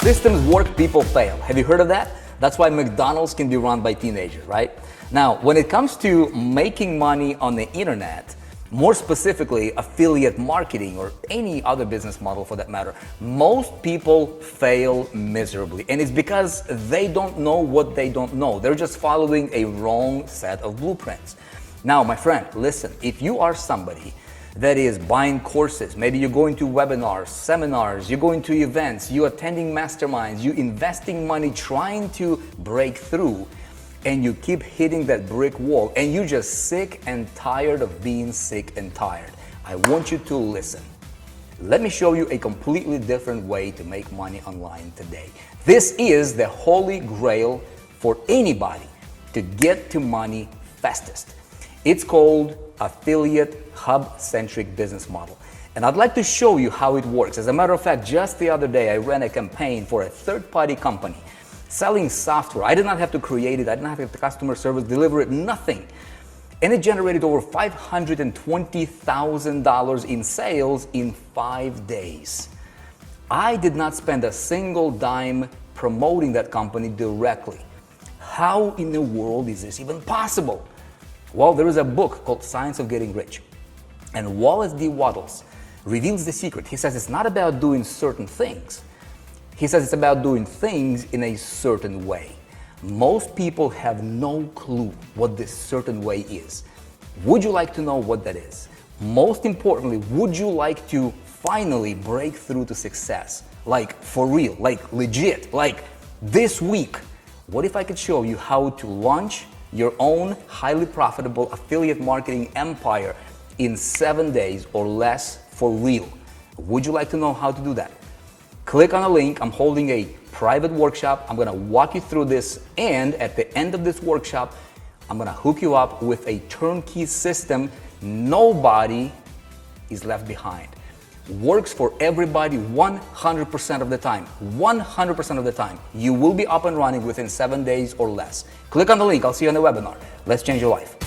Systems work, people fail. Have you heard of that? That's why McDonald's can be run by teenagers, right? Now, when it comes to making money on the internet, more specifically affiliate marketing or any other business model for that matter, most people fail miserably. And it's because they don't know what they don't know. They're just following a wrong set of blueprints. Now, my friend, listen, if you are somebody that is buying courses, maybe you're going to webinars, seminars, you're going to events, you're attending masterminds, you're investing money trying to break through, and you keep hitting that brick wall, and you're just sick and tired of being sick and tired, I want you to listen. Let me show you a completely different way to make money online today. This is the holy grail for anybody to get to money fastest. It's called affiliate hub-centric business model. And I'd like to show you how it works. As a matter of fact, just the other day, I ran a campaign for a third-party company selling software. I did not have to create it. I did not have to customer service, deliver it, nothing. And it generated over $520,000 in sales in 5 days. I did not spend a single dime promoting that company directly. How in the world is this even possible? Well, there is a book called Science of Getting Rich. And Wallace D. Wattles reveals the secret. He says it's not about doing certain things. He says it's about doing things in a certain way. Most people have no clue what this certain way is. Would you like to know what that is? Most importantly, would you like to finally break through to success? Like for real, like legit, like this week. What if I could show you how to launch your own highly profitable affiliate marketing empire in 7 days or less for real? Would you like to know how to do that? Click on a link. I'm holding a private workshop. I'm gonna walk you through this, and at the end of this workshop, I'm gonna hook you up with a turnkey system. Nobody is left behind. Works for everybody 100% of the time. 100% of the time. You will be up and running within 7 days or less. Click on the link. I'll see you on the webinar. Let's change your life.